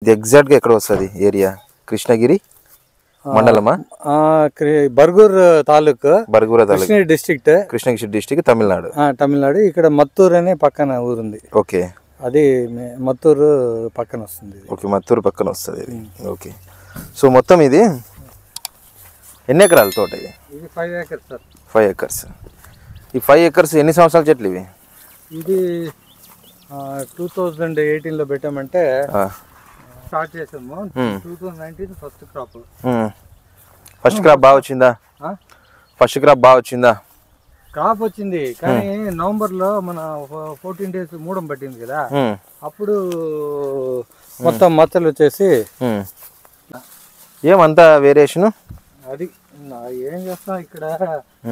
ఇది ఎగ్జాక్ట్గా ఎక్కడ వస్తుంది ఏరియా? కృష్ణగిరి మండలమా? బర్గూర్ తాలూకు, బర్గూర్ తాలూకు, కృష్ణగిరి డిస్ట్రిక్ట్, తమిళనాడు. తమిళనాడు. ఇక్కడ మత్తూరు అనే పక్కన ఊరుంది. ఓకే, అది మత్తూరు పక్కన వస్తుంది. ఓకే, మత్తూరు పక్కన వస్తుంది ఇది. ఓకే, సో మొత్తం ఇది ఎన్ని ఎకరాల తోట? ఇది 5 acres సార్. 5 acres. ఈ 5 acres ఎన్ని సంవత్సరాల చెట్లు ఇవి? ఇది 2018లో పెట్టామంటే స్టార్ట్ చేసాము. 2019 ఫస్ట్ క్రాప్. ఫస్ట్ క్రాప్ బాగా వచ్చిందా? ఫస్ట్ క్రాప్ బాగా వచ్చిందా? క్రాప్ వచ్చింది, కానీ నవంబర్లో మన 14 days మూడం పట్టింది కదా, అప్పుడు మొత్తం మచ్చలు వచ్చేసి ఏమంతా వేరియేషన్. అది ఏం చేస్తాం ఇక్కడ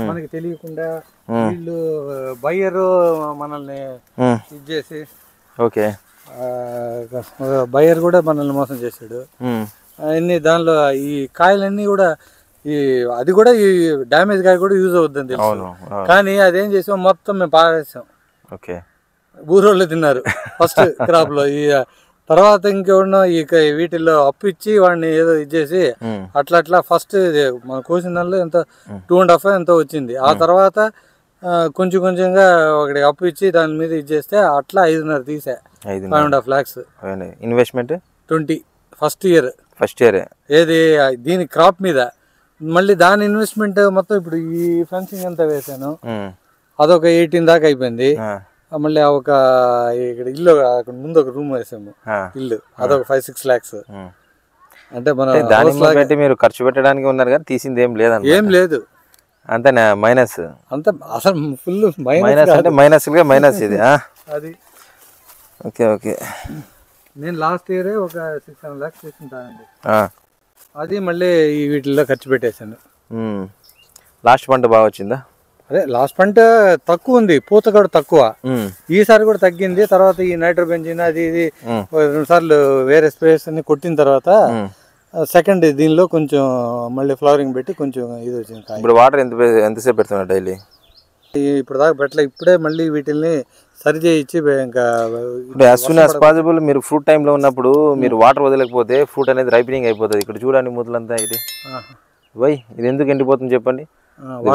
మనకి తెలియకుండా వీళ్ళు బయ్యరు మనల్ని ఇది చేసి, ఓకే, బయ్యర్ కూడా మనల్ని మోసం చేశాడు. అన్ని దానిలో ఈ కాయలన్నీ కూడా అది కూడా ఈ డ్యామేజ్ కాయ కూడా యూజ్ అవుద్దని తెలుసు, కానీ అదేం చేసాం మొత్తం మేము పారేసాం. ఓకే, ఊరోళ్ళు తిన్నారు ఫస్ట్ క్రాప్ లో. ఈ తర్వాత ఇంకెవడో ఈ వీటిల్లో అప్పు ఇచ్చి వాడిని ఏదో ఇచ్చేసి అట్లా అట్లా ఫస్ట్ మన కోసిన దానిలో ఎంత 2.5 ఎంతో వచ్చింది. ఆ తర్వాత కొంచెం కొంచెంగా ఒకటి అప్పు ఇచ్చి దాని మీద ఇచ్చేస్తే అట్లా 5.5 తీసా. 5.5 lakhs ఇన్వెస్ట్మెంట్ 20 ఫస్ట్ ఇయర్ ఏది దీని క్రాప్ మీద. మళ్ళీ దాని ఇన్వెస్ట్మెంట్ మొత్తం ఇప్పుడు ఈ ఫెన్సింగ్ అంతా వేసాను, అదొక 18 దాకా అయిపోయింది. మళ్ళీ ఒక ఇక్కడ ఇల్లు అక్కడ ముందు ఒక రూమ్ వేసాము ఇల్లు, అదొక 5-6 lakhs. అంటే మన దాని మీరు ఖర్చు పెట్టడానికి ఉన్నారు కానీ తీసింది ఏం లేదు అంతే మైనస్. అంత అసలు ఫుల్ మైనస్ అంటే మైనస్ ఇది. అది ఓకే, ఓకే. నేను లాస్ట్ ఇయర్ ఒక 6-7 lakhs తీసుకుంటానండి. అది మళ్ళీ ఈ వీటిల్లో ఖర్చు పెట్టేశాను. లాస్ట్ పంట బాగా వచ్చిందా? అదే లాస్ట్ పంట తక్కువ ఉంది, పూత కూడా తక్కువ. ఈసారి కూడా తగ్గింది. తర్వాత ఈ నైట్రోబెంజిన్ అది ఇది 2 సార్లు వేరే స్ప్రేస్ అన్ని కొట్టిన తర్వాత సెకండ్ దీనిలో కొంచెం మళ్ళీ ఫ్లవరింగ్ పెట్టి కొంచెం ఇది వచ్చింది. ఇప్పుడు వాటర్ ఎంతసేపు పెడుతున్నారు డైలీ? ఇప్పుడు దాకా పెట్టలే, ఇప్పుడే మళ్ళీ వీటిని సరి చేయించి ఇంకా యాజ్ సూన్ యాజ్ పాసిబుల్. మీరు ఫ్రూట్ టైంలో ఉన్నప్పుడు మీరు వాటర్ వదలకపోతే ఫ్రూట్ అనేది రైపనింగ్ అయిపోతుంది. ఇక్కడ చూడండి మూతలంతా ఇది ఇది ఎందుకు ఎండిపోతుంది చెప్పండి?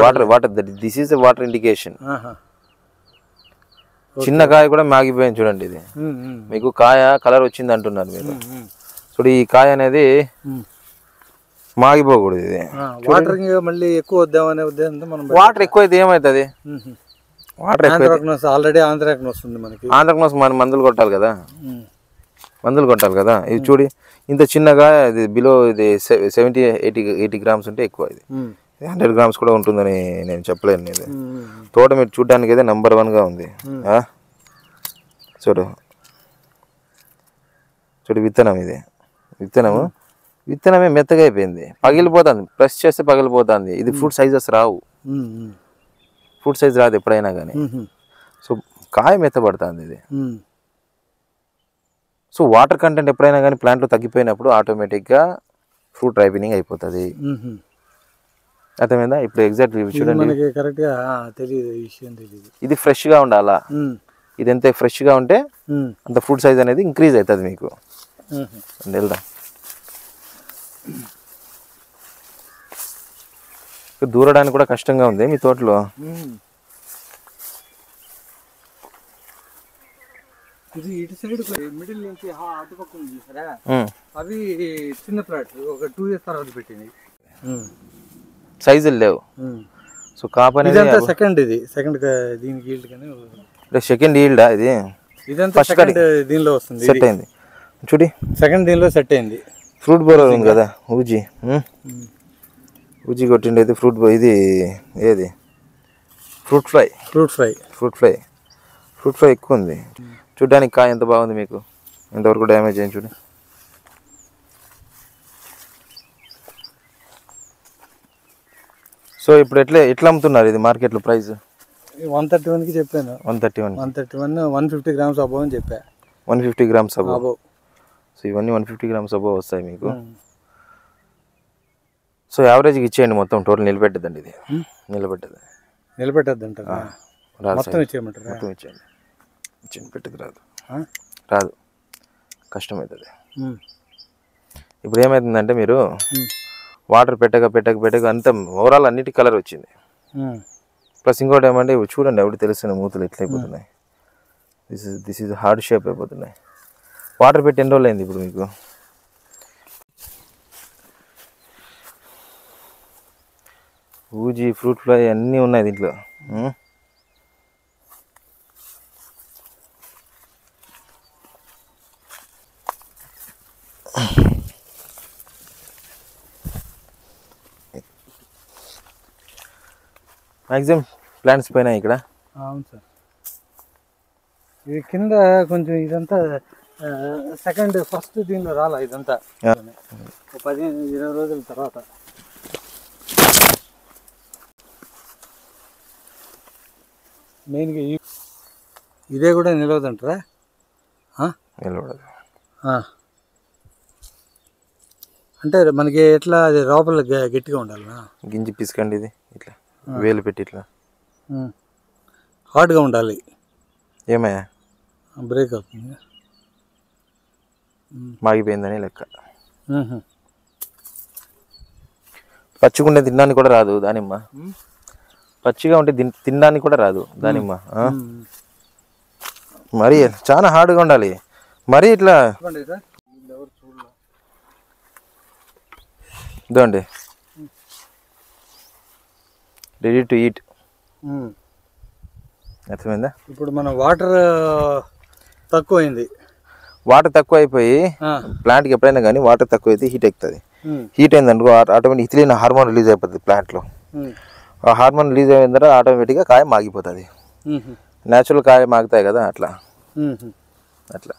Water this is water indication. చిన్న కాయ కూడా మాగిపోయింది చూడండి. ఇది మీకు కాయ కలర్ వచ్చింది అంటున్నారు మీరు. చూడు ఈ కాయ అనేది మాగిపోకూడదు. ఇది వాటర్ మళ్ళీ ఎక్కువ వద్దామనే ఉద్దేశంతో మనం వాటర్ ఎక్కువైతే ఏమవుతుంది? వాటర్ ఆల్రెడీ ఆంధ్రాక్నోస్ వస్తుంది మనకి. ఆంధ్రాక్నోస్ మనం మందులు కొట్టాలి కదా. ఇది చూడి ఇంత చిన్నగా ఇది బిలో ఇది 70-80 grams ఉంటే ఎక్కువ. ఇది 100 grams కూడా ఉంటుందని నేను చెప్పలేను. ఇది తోట మీరు చూడడానికి అయితే నెంబర్ 1గా ఉంది. చూడు విత్తనం, ఇది విత్తనమే మెత్తగా అయిపోయింది, పగిలిపోతుంది. ప్రెస్ చేస్తే పగిలిపోతుంది. ఇది ఫ్రూట్ సైజెస్ రావు, ఫ్రూట్ సైజ్ రాదు ఎప్పుడైనా కానీ. సో కాయ మెత్తబడుతుంది ఇది. సో వాటర్ కంటెంట్ ఎప్పుడైనా కానీ ప్లాంట్లో తగ్గిపోయినప్పుడు ఆటోమేటిక్గా ఫ్రూట్ రైపెనింగ్ అయిపోతుంది. అర్థమైందా? ఇప్పుడు ఎగ్జాక్ట్ చూడండి, ఇది ఫ్రెష్గా ఉండాలా. ఇది ఎంత ఫ్రెష్గా ఉంటే అంత ఫ్రూట్ సైజ్ అనేది ఇంక్రీజ్ అవుతుంది మీకు. వెళ్దాం. దూరడానికి కూడా కష్టంగా ఉంది మీ తోటలో. ఇది ఇటు సైడ్ మిడిల్ నుంచి అటుపక్క చూసారా, అవి చిన్న ప్లాట్స్ ఒక 2 years తర్వాత పెట్టింది, సైజులు లేవు. సో కాపని సెకండ్ దీనికి ఈల్డ్ కానీ సెకండ్ ఈల్డా ఇది? ఇదంతా సెకండ్ దీనిలో వస్తుంది, సెట్ అయింది. చూడి సెకండ్ దీనిలో సెట్ అయింది. ఫ్రూట్ బోరర్ ఉంది కదా, ఊజీ కొట్టిండేది ఫ్రూట్ ఇది ఏది ఫ్రూట్ ఫ్లై ఎక్కువ ఉంది. చూడ్డానికి కాయ ఎంత బాగుంది మీకు, ఎంతవరకు డ్యామేజ్ అయింది చూడు. సో ఇప్పుడు ఎట్లా అమ్ముతున్నారు ఇది మార్కెట్లో ప్రైస్? 131కి చెప్పాను. 150 grams అబోవ్ అని చెప్పా. 150 grams అబోవ్. సో ఇవన్నీ 150 grams అబోవ్ వస్తాయి మీకు. సో యావరేజ్కి ఇచ్చేయండి మొత్తం, టోటల్ నిలబెట్టద్దండి. ఇది నిలబెట్టద్దు అంటారా? మొత్తం ఇచ్చేయమంటారా? మొత్తం ఇచ్చేయండి. పెట్టేది రాదు, కష్టమవుతుంది. ఇప్పుడు ఏమైతుందంటే మీరు వాటర్ పెట్టక అంత ఓవరాల్ అన్నిటి కలర్ వచ్చింది. ప్లస్ ఇంకోటి ఏమంటే చూడండి ఎవరికి తెలుస్తున్నాయి మూతలు ఎట్లా అయిపోతున్నాయి. దిస్ ఈజ్ హార్డ్ షేప్ అయిపోతున్నాయి. వాటర్ పెట్టి ఎన్ని రోజులు అయింది ఇప్పుడు మీకు? ఊజీ, ఫ్రూట్ ఫ్లై అన్నీ ఉన్నాయి దీంట్లో. మ్యాక్సిమం ప్లాంట్స్ పోయినాయి ఇక్కడ. అవును సార్. ఇది కింద కొంచెం ఇదంతా సెకండ్ ఫస్ట్ దీనిలో రాలా ఇదంతా 15-20 రోజుల తర్వాత. మెయిన్గా ఇదే కూడా నిలవదంటారా? నిలవదు. అంటే మనకి ఎట్లా అది లోపల గట్టిగా ఉండాలి. గింజి పిసుకండి, ఇది ఇట్లా వేలు పెట్టి ఇట్లా హార్డ్గా ఉండాలి. ఏమయ్యా బ్రేక్ అవుతుంది, మాగిపోయిందని లెక్క. పచ్చిగుండే తినడానికి కూడా రాదు దానిమ్మ. పచ్చిగా ఉంటే తినడానికి కూడా రాదు దానిమ్మ. మరి చాలా హార్డ్గా ఉండాలి. మరి ఇట్లా ఇదండి రెడీ టు ఈట్. అర్థమైందా? ఇప్పుడు మన వాటర్ తక్కువైంది. వాటర్ తక్కువ అయిపోయి ప్లాంట్కి ఎప్పుడైనా కానీ వాటర్ తక్కువ అయితే హీట్ ఎక్కుతుంది. హీట్ అయిందనుకో ఆటోమేటిక్ ఇథిలిన్ హార్మోన్ రిలీజ్ అయిపోతుంది ప్లాంట్లో. ఆ హార్మోన్ రిలీజ్ అయిన తర్వాత ఆటోమేటిక్గా కాయ మాగిపోతుంది. న్యాచురల్ కాయ మాగుతాయి కదా, అట్లా అట్లా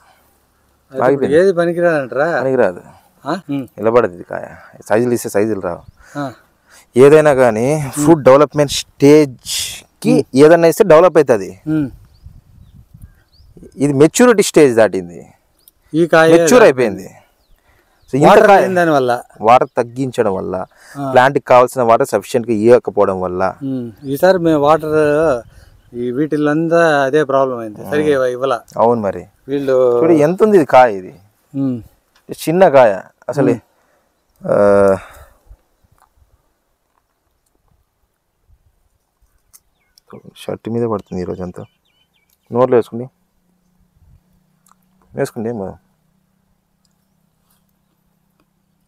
మాగిపోయింది. ఏది పనికిరాదంటారా? పనికిరాదు, నిలబడదు ఇది కాయ. సైజులు ఇస్తే సైజులు రావు. ఏదైనా కానీ ఫ్రూట్ డెవలప్మెంట్ స్టేజ్కి ఏదైనా ఇస్తే డెవలప్ అవుతుంది. ఇది మెచ్యూరిటీ స్టేజ్ దాటింది, ఈ కాయ మెచ్యూర్ అయిపోయింది. సో దానివల్ల వాటర్ తగ్గించడం వల్ల, ప్లాంట్కి కావాల్సిన వాటర్ సఫిషియెంట్గా ఇవ్వకపోవడం వల్ల ఈసారి మేము వాటర్ వీటిల్లంతా అదే ప్రాబ్లం అయింది, సరిగా ఇవ్వాల. అవును, మరి వీళ్ళు చూడు ఎంత ఉంది ఇది కాయ. ఇది చిన్న కాయ అసలు. షర్ట్ మీద పడుతుంది ఈరోజు అంతా. నోట్లో వేసుకోండి ఏం కదా.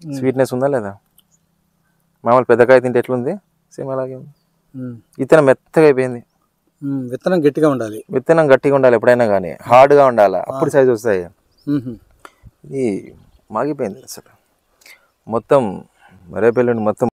స్వీట్నెస్ ఉందా లేదా? మామూలు పెద్దకాయ తింటే ఎట్లుంది సేమ్ అలాగే ఉంది. విత్తనం మెత్తగా అయిపోయింది. విత్తనం గట్టిగా ఉండాలి. విత్తనం గట్టిగా ఉండాలి ఎప్పుడైనా కానీ, హార్డ్గా ఉండాలి, అప్పుడు సైజు వస్తాయి. ఇది మాగిపోయింది అసలు మొత్తం. రేపెల్లుండి మొత్తం